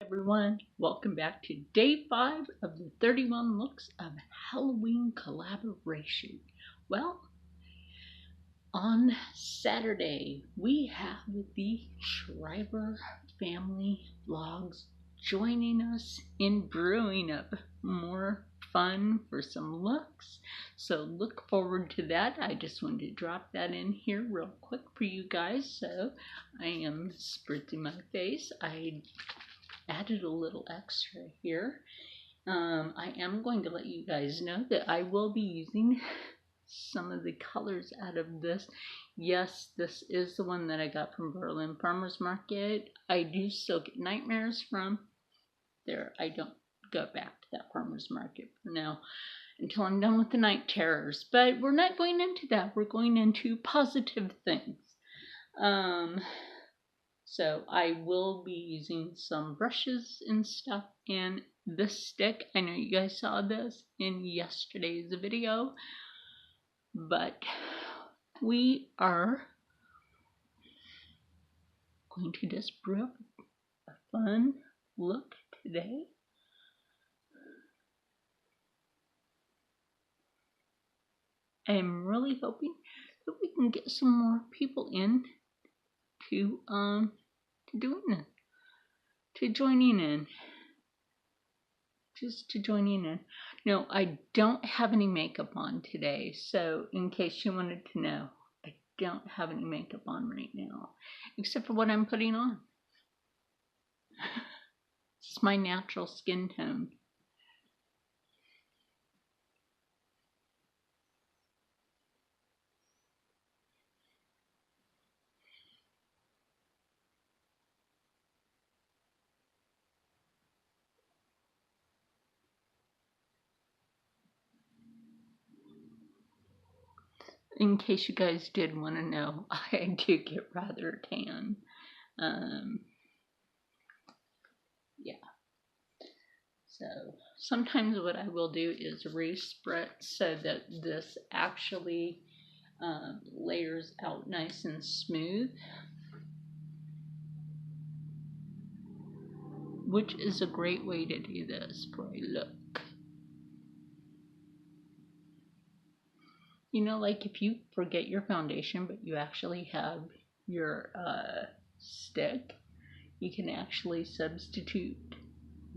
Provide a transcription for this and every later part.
Everyone, welcome back to day 5 of the 31 looks of Halloween collaboration. Well, on Saturday we have the Shriver family vlogs joining us in brewing up more fun for some looks. So look forward to that. I just wanted to drop that in here real quick for you guys. So I am spritzing my face. I added a little extra here. I am going to let you guys know that I will be using some of the colors out of this. Yes, this is the one that I got from Berlin Farmers Market. I do still get nightmares from there. I don't go back to that farmers market for now until I'm done with the night terrors. But we're not going into that. We're going into positive things. So I will be using some brushes and stuff, and this stick, I know you guys saw this in yesterday's video, but we are going to just brew up a fun look today. I'm really hoping that we can get some more people in to doing it, to joining in. Just to joining in. No, I don't have any makeup on today, so in case you wanted to know, I don't have any makeup on right now, except for what I'm putting on. It's my natural skin tone. In case you guys did want to know, I do get rather tan. Yeah. So sometimes what I will do is respritz so that this actually layers out nice and smooth, which is a great way to do this for a look. You know, like if you forget your foundation, but you actually have your stick, you can actually substitute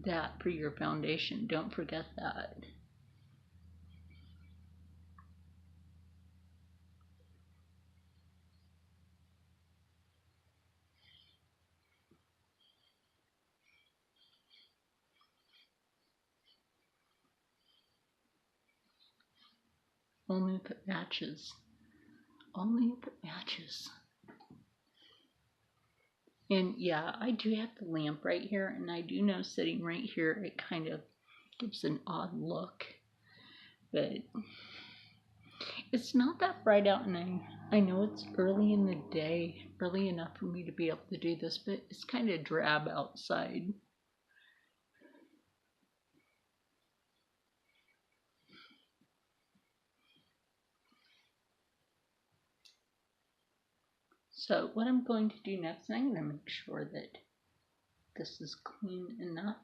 that for your foundation. Don't forget that. Only if it matches. Only if it matches. And yeah, I do have the lamp right here, and I do know sitting right here, it kind of gives an odd look. But it's not that bright out, and I know it's early in the day, early enough for me to be able to do this, but it's kind of drab outside. So what I'm going to do next, I'm going to make sure that this is clean enough.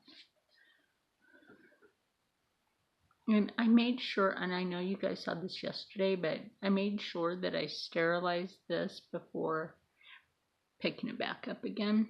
And I made sure, and I know you guys saw this yesterday, but I made sure that I sterilized this before picking it back up again.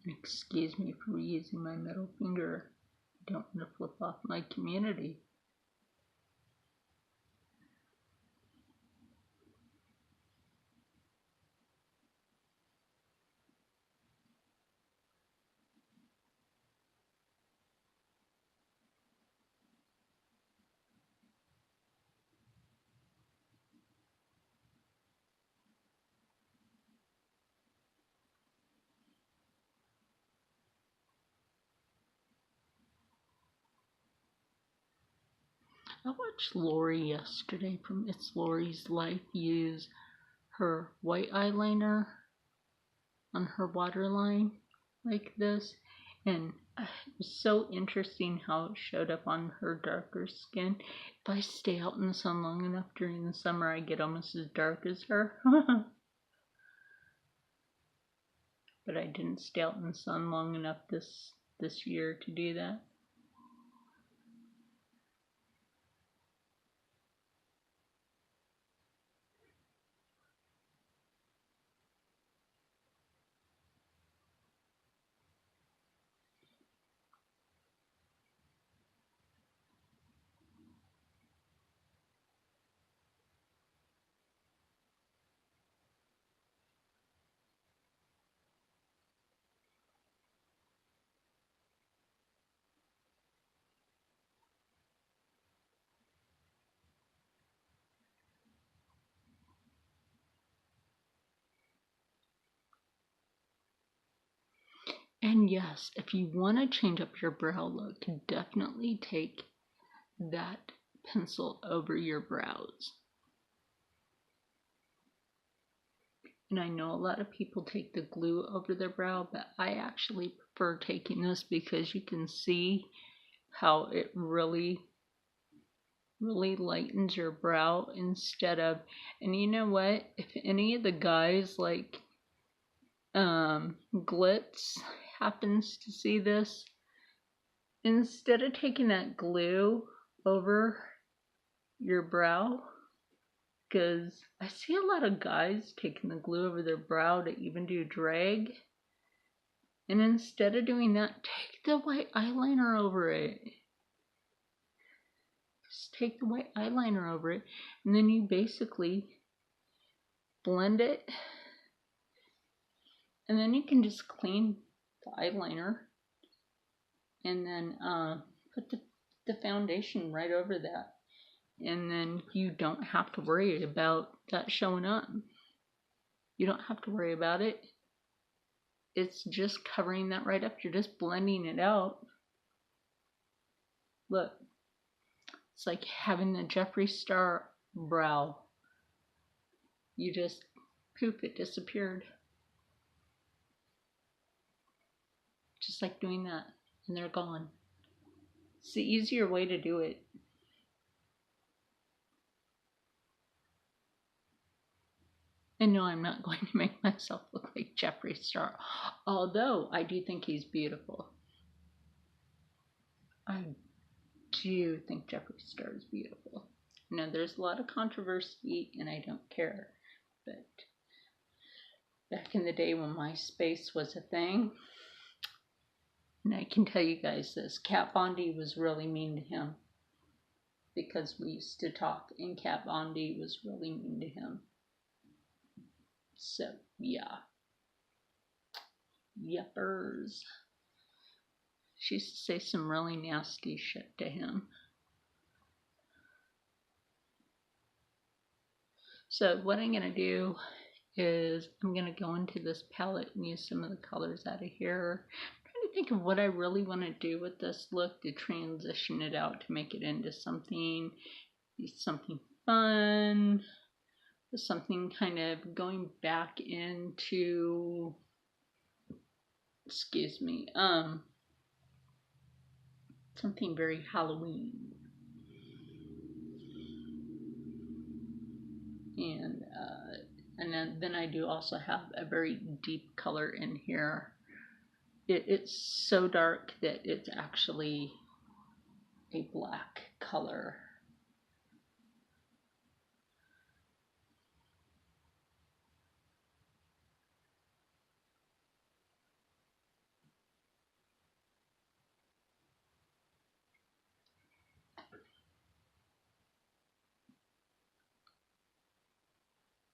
Excuse me for using my middle finger. I don't want to flip off my community. I watched Lori yesterday from It's Lori's Life use her white eyeliner on her waterline like this, and it was so interesting how it showed up on her darker skin. If I stay out in the sun long enough during the summer, I get almost as dark as her. But I didn't stay out in the sun long enough this year to do that. And yes, if you want to change up your brow look, definitely take that pencil over your brows. And I know a lot of people take the glue over their brow, but I actually prefer taking this because you can see how it really lightens your brow instead of, and you know what, if any of the guys like Glitz happens to see this, instead of taking that glue over your brow, because I see a lot of guys taking the glue over their brow to even do drag, and instead of doing that, take the white eyeliner over it. Just take the white eyeliner over it, and then you basically blend it, and then you can just clean the eyeliner and then put the foundation right over that, and then you don't have to worry about that showing up. You don't have to worry about it. It's just covering that right up. You're just blending it out. Look, it's like having the Jeffree Star brow. You just poof, it disappeared. Just like doing that, and they're gone. It's the easier way to do it. And no, I'm not going to make myself look like Jeffree Star, although I do think he's beautiful. I do think Jeffree Star is beautiful. Now, there's a lot of controversy, and I don't care. But back in the day when MySpace was a thing, and I can tell you guys this, Kat Von D was really mean to him because we used to talk, and Kat Von D was really mean to him. So, yeah. Yuppers. She used to say some really nasty shit to him. So what I'm going to do is I'm going to go into this palette and use some of the colors out of here. I'm trying to think of what I really want to do with this look to transition it out to make it into something fun, something kind of going back into, excuse me, something very Halloween. And then I do also have a very deep color in here. It's so dark that it's actually a black color.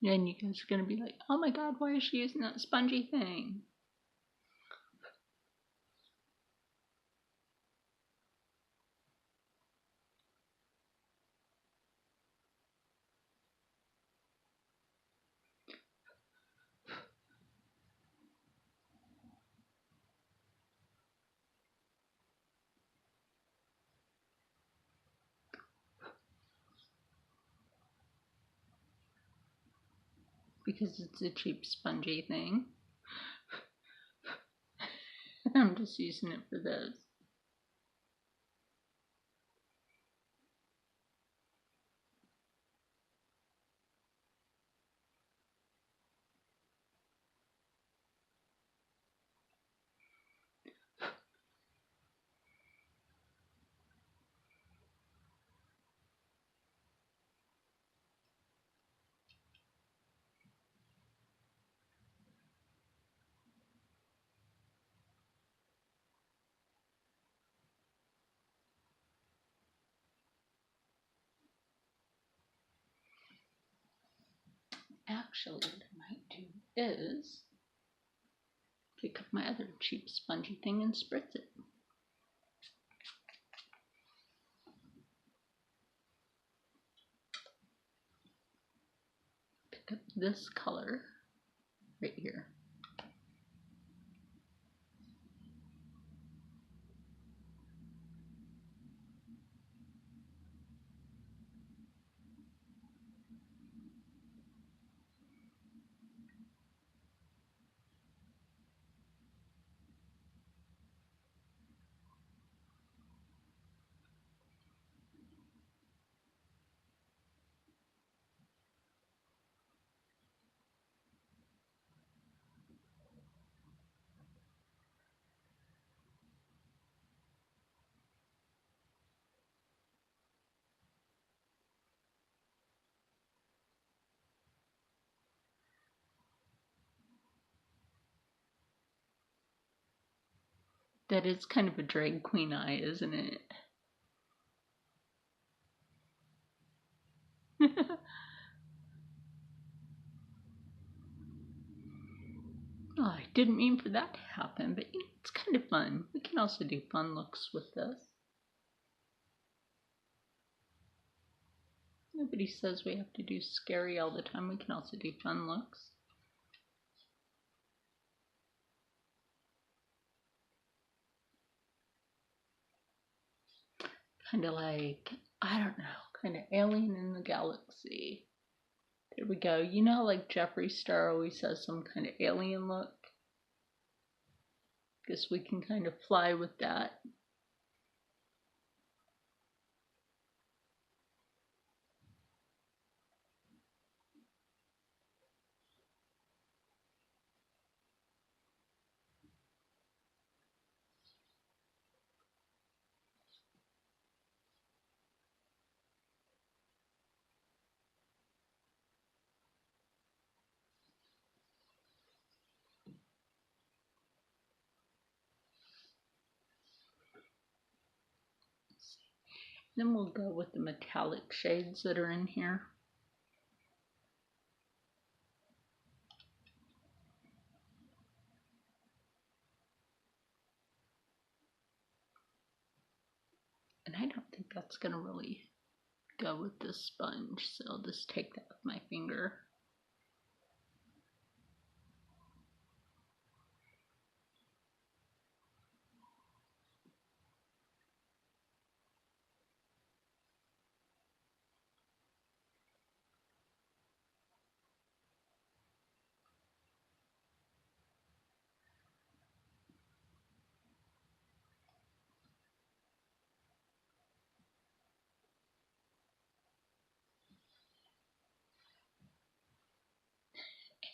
And you guys are going to be like, oh my god, why is she using that spongy thing? because it's a cheap spongy thing. I'm just using it for this. Actually, what I might do is pick up my other cheap spongy thing and spritz it. Pick up this color right here. That is kind of a drag queen eye, isn't it? Oh, I didn't mean for that to happen, but you know, it's kind of fun. We can also do fun looks with this. Nobody says we have to do scary all the time. We can also do fun looks. Kind of like, I don't know, kind of Alien in the Galaxy. There we go. You know, like Jeffree Star always has some kind of alien look. Guess we can kind of fly with that. Then we'll go with the metallic shades that are in here. And I don't think that's going to really go with this sponge, so I'll just take that with my finger.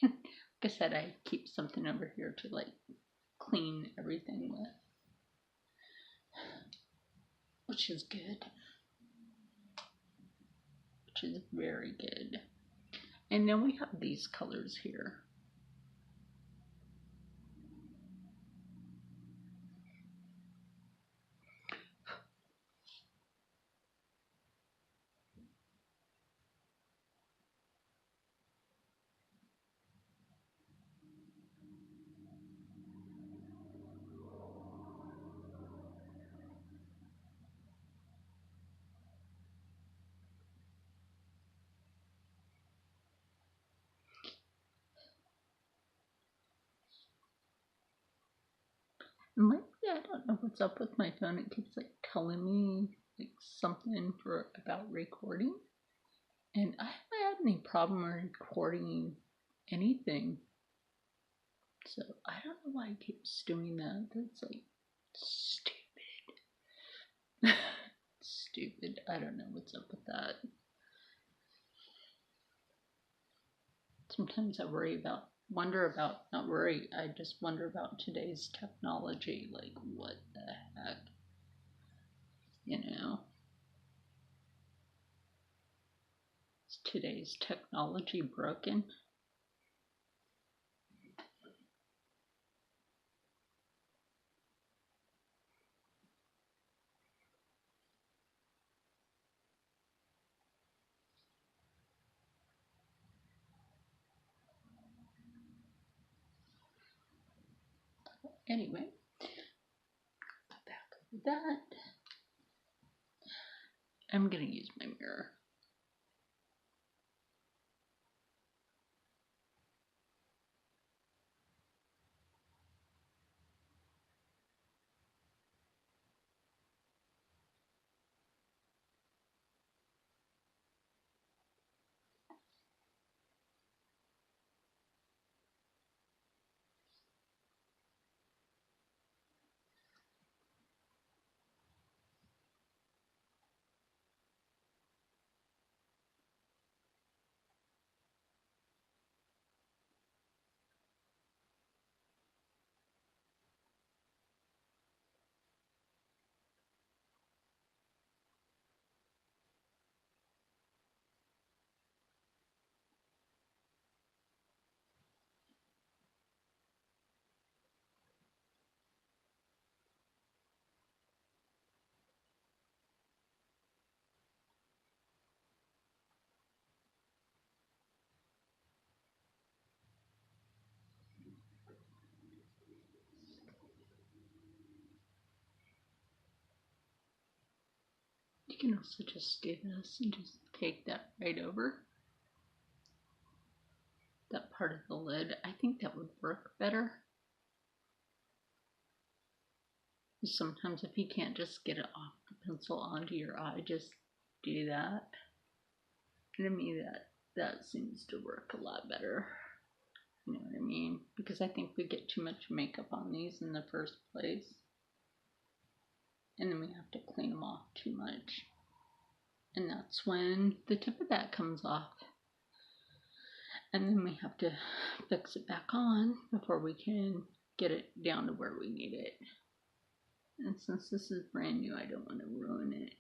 Like I said, I keep something over here to like clean everything with, which is good. Which is very good. And then we have these colors here. And lately, I don't know what's up with my phone. It keeps like telling me like something about recording. And I haven't had any problem recording anything. So I don't know why it keeps doing that. That's like stupid. Stupid. I don't know what's up with that. Sometimes I I just wonder about today's technology. Like, what the heck? You know? Is today's technology broken? Anyway, back over that. I'm gonna use my mirror. You can also just do this and just take that right over that part of the lid. I think that would work better. Sometimes if you can't just get it off the pencil onto your eye, just do that. And to me, that seems to work a lot better. You know what I mean? Because I think we get too much makeup on these in the first place. And then we have to clean them off too much. And that's when the tip of that comes off. And then we have to fix it back on before we can get it down to where we need it. And since this is brand new, I don't want to ruin it.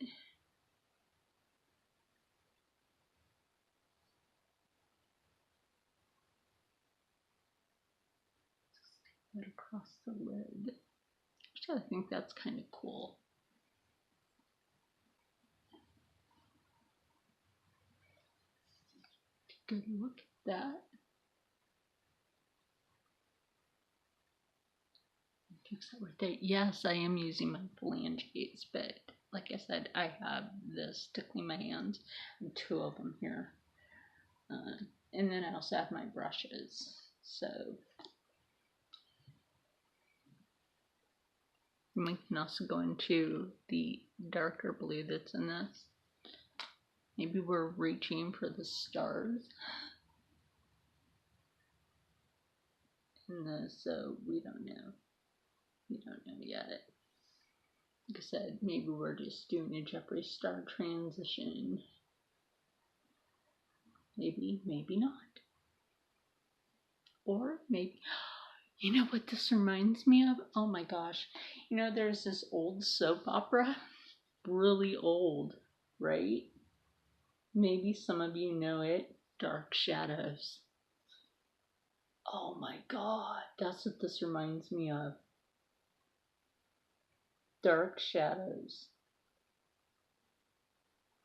Right across the lid. So I think that's kind of cool. Good look at that. Fix that right there. Yes, I am using my phalanges, but like I said, I have this to clean my hands. I have two of them here. And then I also have my brushes. So we can also go into the darker blue that's in this. Maybe we're reaching for the stars in this, so we don't know. We don't know yet. Like I said, maybe we're just doing a Jeffree Star transition. Maybe, maybe not. Or maybe, you know what this reminds me of? Oh my gosh. You know, there's this old soap opera, really old, right? Maybe some of you know it, Dark Shadows. Oh my god, that's what this reminds me of. Dark Shadows.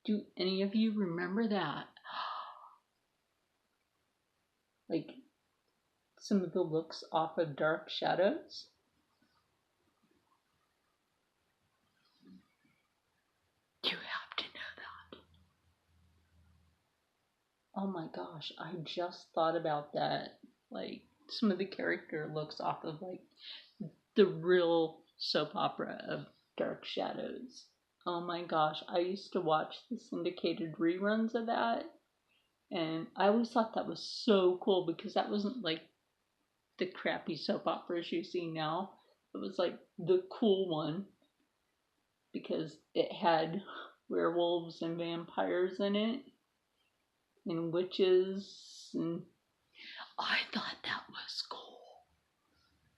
Do any of you remember that? Like some of the looks off of Dark Shadows? You have to know that. Oh my gosh, I just thought about that. Like some of the character looks off of like the real soap opera of Dark Shadows. Oh my gosh, I used to watch the syndicated reruns of that. And I always thought that was so cool because that wasn't like the crappy soap operas you see now. It was like the cool one because it had werewolves and vampires in it and witches, and I thought that was cool.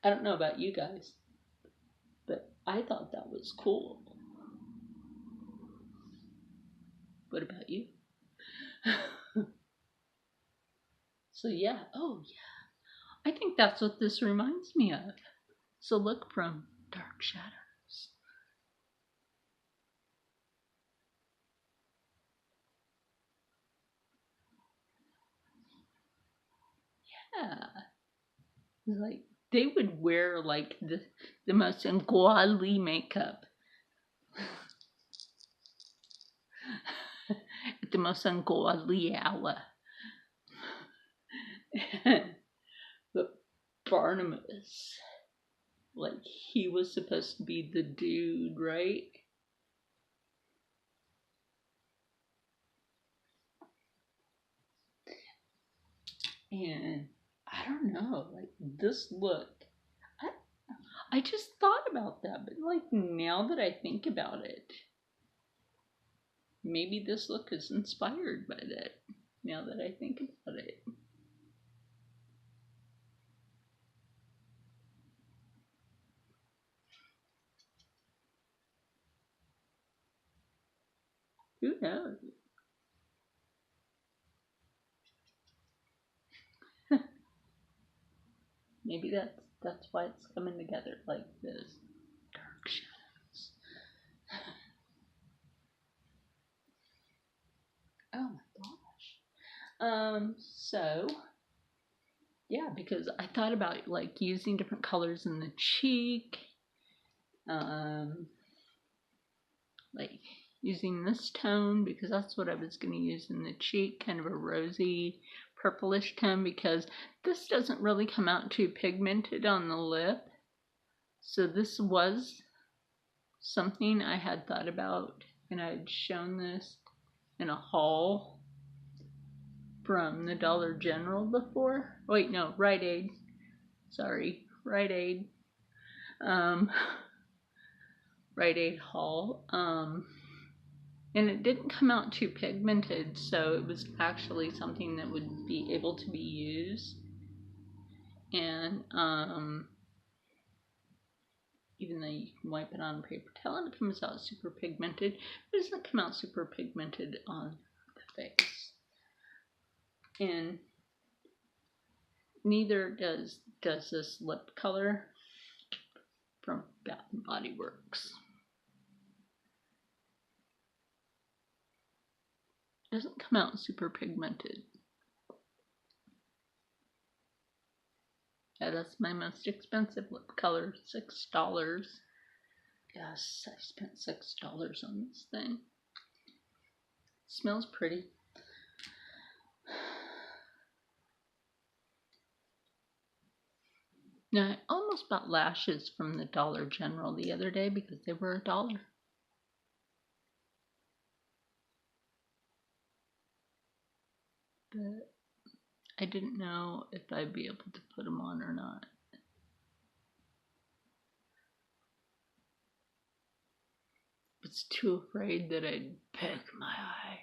I don't know about you guys, but I thought that was cool. What about you? So yeah, oh yeah, I think that's what this reminds me of. So look from Dark Shadows. Yeah, like they would wear like the most ungodly makeup at the most ungodly hour. But Barnabas, like he was supposed to be the dude, right? And I don't know, like this look, I, I just thought about that, but like now that I think about it, maybe this look is inspired by that. Now that I think about it, who knows? Maybe that's why it's coming together like this. Dark shadows. Oh my gosh. So yeah, because I thought about like using different colors in the cheek, like using this tone because that's what I was going to use in the cheek, kind of a rosy purplish tone, because this doesn't really come out too pigmented on the lip. So this was something I had thought about, and I had shown this in a haul from the Dollar General before. Wait, no, Rite Aid. Sorry, Rite Aid. Um, Rite Aid haul. And it didn't come out too pigmented, so it was actually something that would be able to be used. And even though you can wipe it on paper towel and it comes out super pigmented, it doesn't come out super pigmented on the face. And neither does this lip color from Bath and Body Works. It doesn't come out super pigmented. Yeah, that's my most expensive lip color, $6. Yes, I spent $6 on this thing. It smells pretty. Now, I almost bought lashes from the Dollar General the other day because they were $1. But I didn't know if I'd be able to put them on or not. I was too afraid that I'd peck my eye.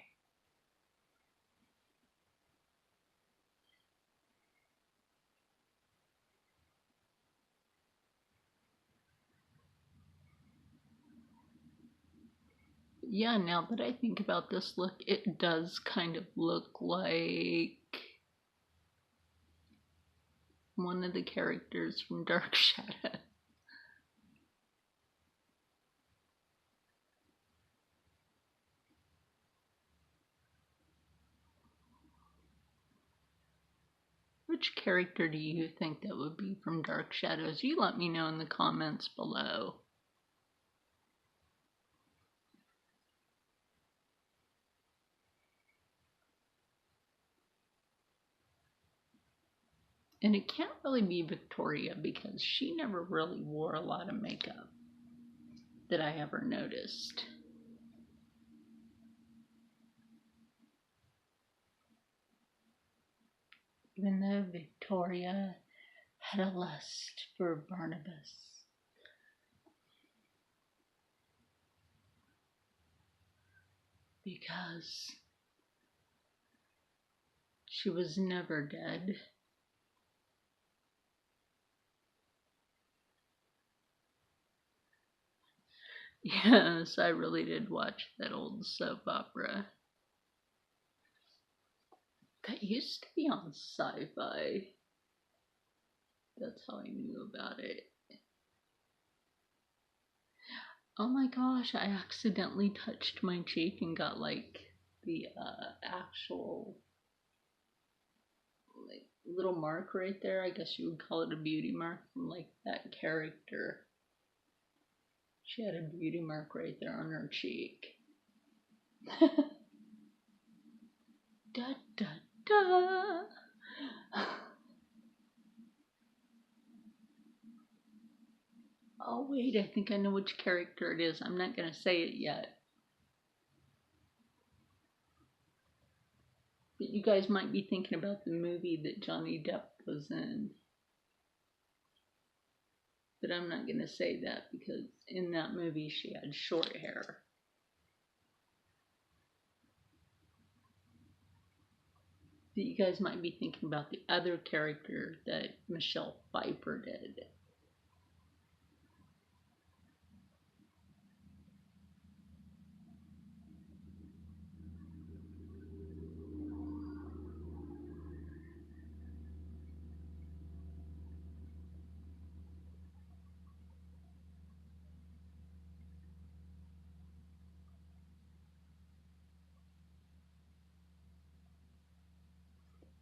Yeah, now that I think about this look, it does kind of look like one of the characters from Dark Shadow. Which character do you think that would be from Dark Shadows? You let me know in the comments below. And it can't really be Victoria because she never really wore a lot of makeup that I ever noticed. even though Victoria had a lust for Barnabas. Because she was never dead. Yes, I really did watch that old soap opera. That used to be on Sci-Fi. That's how I knew about it. Oh my gosh, I accidentally touched my cheek and got like the actual like little mark right there. I guess you would call it a beauty mark from like that character. She had a beauty mark right there on her cheek. Da da da. Oh wait, I think I know which character it is. I'm not gonna say it yet. But you guys might be thinking about the movie that Johnny Depp was in. But I'm not gonna say that because in that movie she had short hair. But you guys might be thinking about the other character that Michelle Pfeiffer did.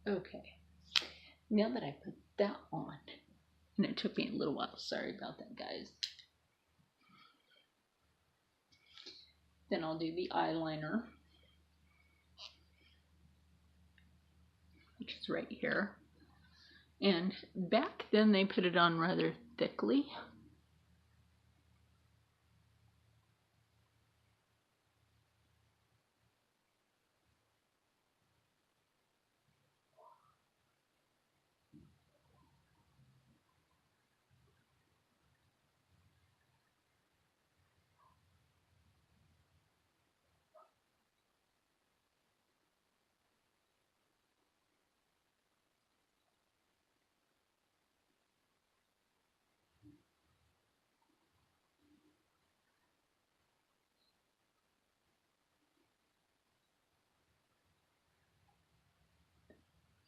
Okay, now that I put that on, and it took me a little while, sorry about that, guys. Then I'll do the eyeliner, which is right here. And back then they put it on rather thickly.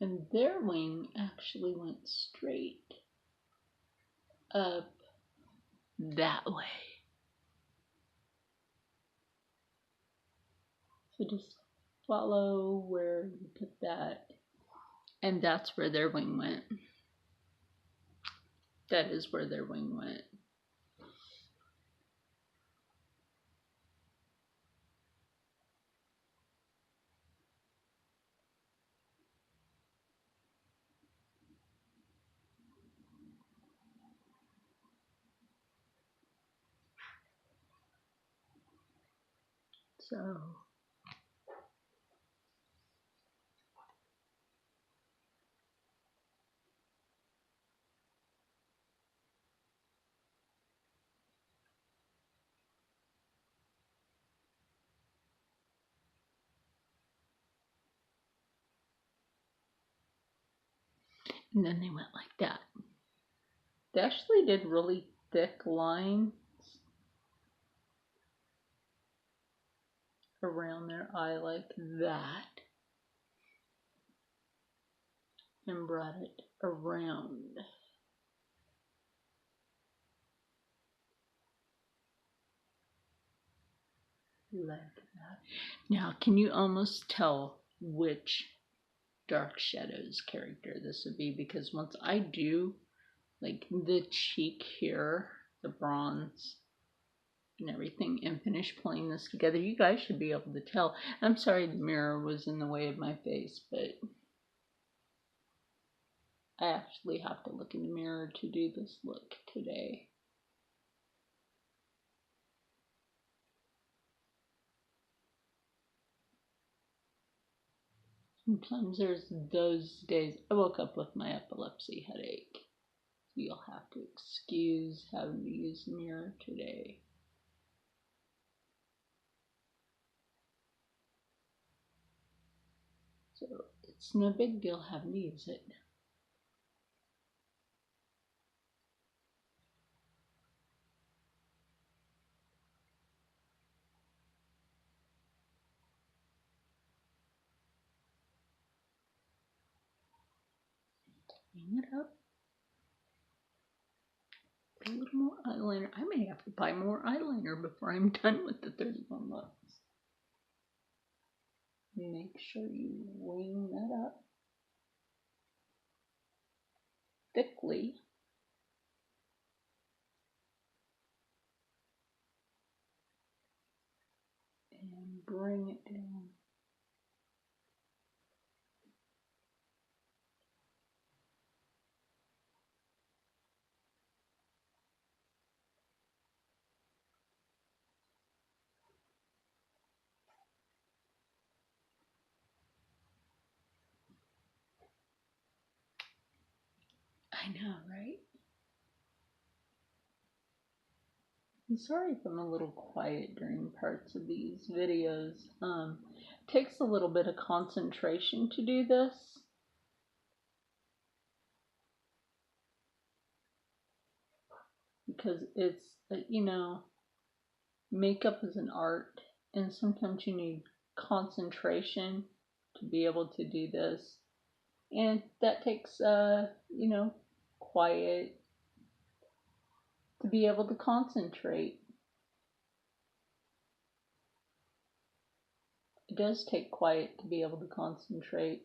And their wing actually went straight up that way. So just follow where you put that, and that's where their wing went. That is where their wing went. So and then they went like that. They actually did really thick lines around their eye like that, and brought it around. Like that. Now, can you almost tell which Dark Shadows character this would be? Because once I do like the cheek here, the bronze and everything, and finish pulling this together, you guys should be able to tell. I'm sorry the mirror was in the way of my face, but I actually have to look in the mirror to do this look today. Sometimes there's those days. I woke up with my epilepsy headache. So you'll have to excuse having to use the mirror today. So it's no big deal having to use it. Hang it up. A little more eyeliner. I may have to buy more eyeliner before I'm done with the 31 looks. Make sure you wing that up thickly. And bring it down. I know, right? I'm sorry if I'm a little quiet during parts of these videos. It takes a little bit of concentration to do this. Because it's, makeup is an art, and sometimes you need concentration to be able to do this. And that takes, quiet to be able to concentrate. It does take quiet to be able to concentrate.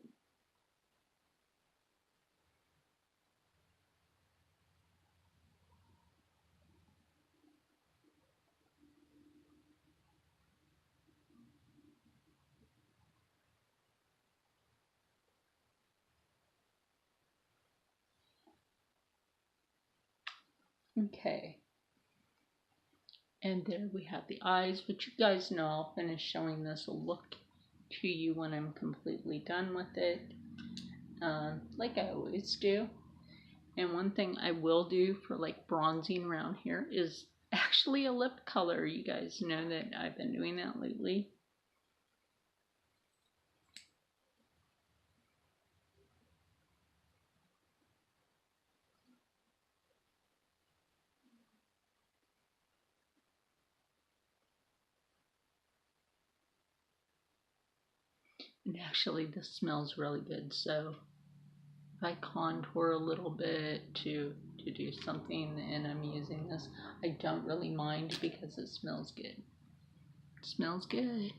Okay. And there we have the eyes, but you guys know I'll finish showing this look to you when I'm completely done with it, like I always do. And one thing I will do for like bronzing around here is actually a lip color. You guys know that I've been doing that lately. And actually this smells really good, so if I contour a little bit to do something and I'm using this, I don't really mind because it smells good. It smells good.